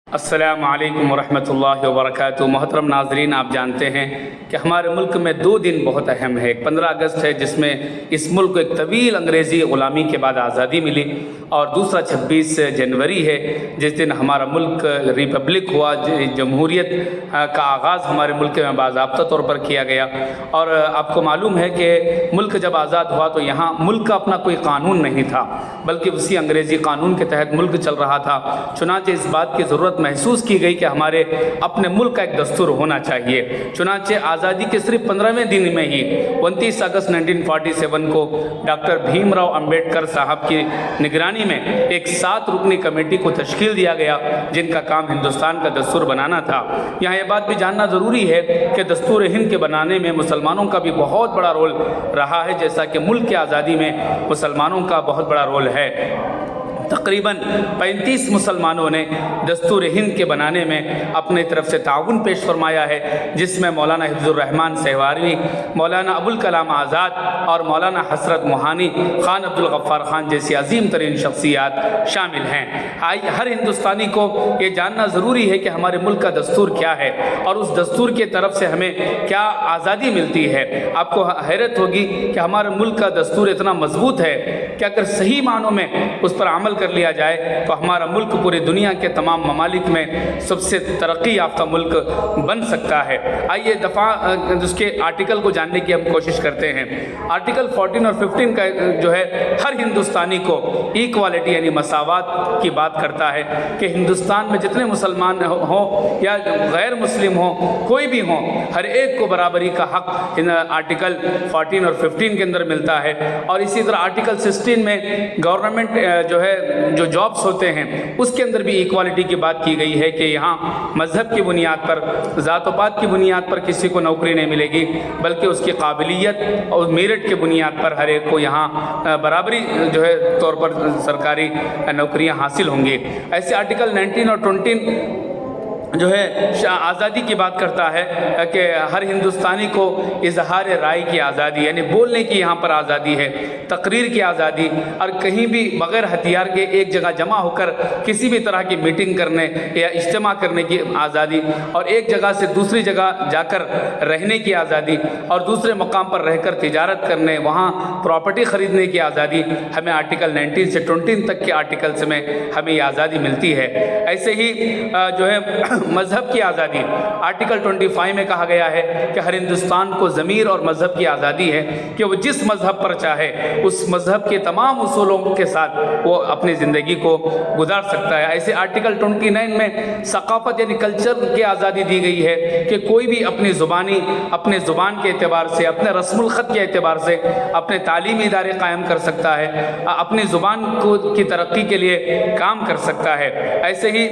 السلام علیکم ورحمۃ اللہ وبرکاتہ۔ محترم ناظرین، آپ جانتے ہیں کہ ہمارے ملک میں دو دن بہت اہم ہے۔ 15 اگست ہے جس میں اس ملک کو ایک طویل انگریزی غلامی کے بعد آزادی ملی، اور دوسرا 26 جنوری ہے جس دن ہمارا ملک ریپبلک ہوا، جمہوریت کا آغاز ہمارے ملک میں باضابطہ طور پر کیا گیا۔ اور آپ کو معلوم ہے کہ ملک جب آزاد ہوا تو یہاں ملک کا اپنا کوئی قانون نہیں تھا، بلکہ اسی انگریزی قانون کے تحت ملک چل رہا تھا۔ چنانچہ اس بات کی ضرورت محسوس کی گئی کہ ہمارے اپنے ملک کا ایک دستور ہونا چاہیے۔ چنانچہ آزادی کے صرف 15ویں دن میں ہی 29 اگست 1947 کو ڈاکٹر بھیم راؤ امبیڈکر صاحب کی نگرانی میں ایک 7 رکنی کمیٹی کو تشکیل دیا گیا، جن کا کام ہندوستان کا دستور بنانا تھا۔ یہاں یہ بات بھی جاننا ضروری ہے کہ دستور ہند کے بنانے میں مسلمانوں کا بھی بہت بڑا رول رہا ہے، جیسا کہ ملک کی آزادی میں مسلمانوں کا بہت بڑا رول ہے۔ تقریباً 35 مسلمانوں نے دستور ہند کے بنانے میں اپنے طرف سے تعاون پیش فرمایا ہے، جس میں مولانا حفظ الرحمان سہواروی، مولانا ابوالکلام آزاد اور مولانا حسرت موہانی، خان عبدالغفار خان جیسی عظیم ترین شخصیات شامل ہیں۔ ہر ہندوستانی کو یہ جاننا ضروری ہے کہ ہمارے ملک کا دستور کیا ہے اور اس دستور کی طرف سے ہمیں کیا آزادی ملتی ہے۔ آپ کو حیرت ہوگی کہ ہمارے ملک کا دستور اتنا مضبوط ہے کہ اگر صحیح معنوں میں اس پر عمل کر لیا جائے تو ہمارا ملک پوری دنیا کے تمام ممالک میں سب سے ترقی یافتہ ملک بن سکتا ہے۔ آئیے اس کے آرٹیکل کو جاننے کی ہم کوشش کرتے ہیں۔ آرٹیکل 14 اور 15 کا جو ہے ہر ہندوستانی کو ایکوالٹی یعنی مساوات کی بات کرتا ہے کہ ہندوستان میں جتنے مسلمان ہوں یا غیر مسلم ہوں، کوئی بھی ہوں، ہر ایک کو برابری کا حق آرٹیکل 14 اور 15 کے اندر ملتا ہے۔ اور اسی طرح آرٹیکل 16 میں گورنمنٹ جو جابس ہوتے ہیں اس کے اندر بھی ایکوالٹی کی بات کی گئی ہے کہ یہاں مذہب کی بنیاد پر، ذات و پات کی بنیاد پر کسی کو نوکری نہیں ملے گی، بلکہ اس کی قابلیت اور میرٹ کے بنیاد پر ہر ایک کو یہاں برابری طور پر سرکاری نوکریاں حاصل ہوں گی۔ ایسے آرٹیکل 19 اور 20 آزادی کی بات کرتا ہے کہ ہر ہندوستانی کو اظہار رائے کی آزادی یعنی بولنے کی یہاں پر آزادی ہے، تقریر کی آزادی، اور کہیں بھی بغیر ہتھیار کے ایک جگہ جمع ہو کر کسی بھی طرح کی میٹنگ کرنے یا اجتماع کرنے کی آزادی، اور ایک جگہ سے دوسری جگہ جا کر رہنے کی آزادی، اور دوسرے مقام پر رہ کر تجارت کرنے، وہاں پراپرٹی خریدنے کی آزادی ہمیں آرٹیکل 19 سے 20 تک کے آرٹیکلز میں ہمیں یہ آزادی ملتی ہے۔ ایسے ہی مذہب کی آزادی آرٹیکل 25 میں کہا گیا ہے کہ ہر ہندوستان کو ضمیر اور مذہب کی آزادی ہے کہ وہ جس مذہب پر چاہے اس مذہب کے تمام اصولوں کے ساتھ وہ اپنی زندگی کو گزار سکتا ہے۔ ایسے آرٹیکل 29 میں ثقافت یعنی کلچر کی آزادی دی گئی ہے کہ کوئی بھی اپنی زبان کے اعتبار سے، اپنے رسم الخط کے اعتبار سے اپنے تعلیمی ادارے قائم کر سکتا ہے، اپنی زبان کی ترقی کے لیے کام کر سکتا ہے۔ ایسے ہی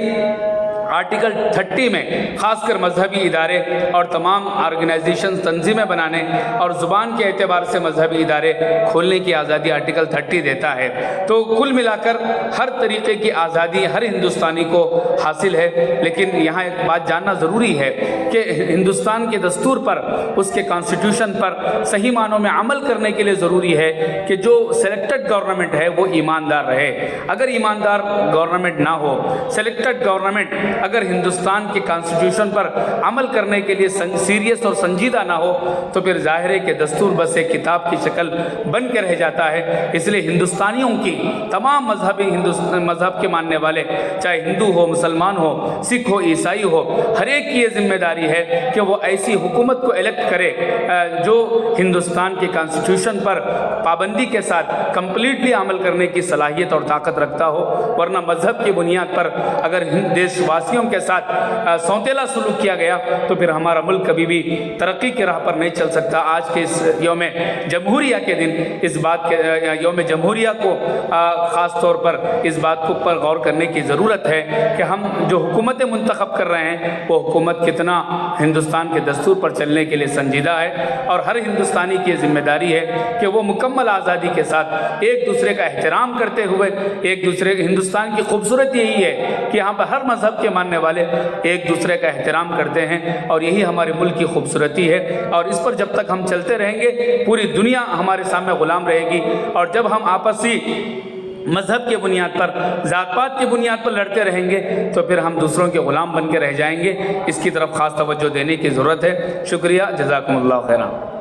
آرٹیکل 30 میں خاص کر مذہبی ادارے اور تمام آرگنائزیشن تنظیمیں بنانے اور زبان کے اعتبار سے مذہبی ادارے کھولنے کی آزادی آرٹیکل 30 دیتا ہے۔ تو کل ملا کر ہر طریقے کی آزادی ہر ہندوستانی کو حاصل ہے، لیکن یہاں ایک بات جاننا ضروری ہے کہ ہندوستان کے دستور پر، اس کے کانسٹیٹیوشن پر صحیح معنوں میں عمل کرنے کے لیے ضروری ہے کہ جو سلیکٹڈ گورنمنٹ ہے وہ ایماندار رہے۔ اگر ایماندار گورنمنٹ نہ ہو، سلیکٹڈ گورنمنٹ اگر ہندوستان کے کانسٹیٹیوشن پر عمل کرنے کے لیے سیریس اور سنجیدہ نہ ہو تو پھر ظاہر ہے کہ دستور بس ایک کتاب کی شکل بن کے رہ جاتا ہے۔ اس لیے ہندوستانیوں کی، تمام مذہب کے ماننے والے، چاہے ہندو ہو، مسلمان ہو، سکھ ہو، عیسائی ہو، ہر ایک کی یہ ذمہ داری ہے کہ وہ ایسی حکومت کو الیکٹ کرے جو ہندوستان کے کانسٹیٹیوشن پر پابندی کے ساتھ کمپلیٹلی عمل کرنے کی صلاحیت اور طاقت رکھتا ہو، ورنہ مذہب کی بنیاد پر اگر دیش واسیوں کے ساتھ سونتیلا سلوک کیا گیا تو پھر ہمارا ملک کبھی بھی ترقی کی راہ پر نہیں چل سکتا۔ آج کے اس یوم جمہوریہ کے دن اس بات کے یوم جمہوریہ کو خاص طور پر اس بات پر غور کرنے کی ضرورت ہے کہ ہم جو حکومتیں منتخب کر رہے ہیں وہ حکومت کتنا ہندوستان کے دستور پر چلنے کے لیے سنجیدہ ہے، اور ہر ہندوستانی کی ذمہ داری ہے کہ وہ مکمل آزادی کے ساتھ ایک دوسرے کا احترام کرتے ہوئے ہندوستان کی خوبصورتی یہی ہے کہ یہاں پر ہر مذہب کے ماننے والے ایک دوسرے کا احترام کرتے ہیں، اور یہی ہمارے ملک کی خوبصورتی ہے۔ اور اس پر جب تک ہم چلتے رہیں گے پوری دنیا ہمارے سامنے غلام رہے گی، اور جب ہم آپسی مذہب کے بنیاد پر، ذات پات کی بنیاد پر لڑتے رہیں گے تو پھر ہم دوسروں کے غلام بن کے رہ جائیں گے۔ اس کی طرف خاص توجہ دینے کی ضرورت ہے۔ شکریہ، جزاکم اللہ خیرا۔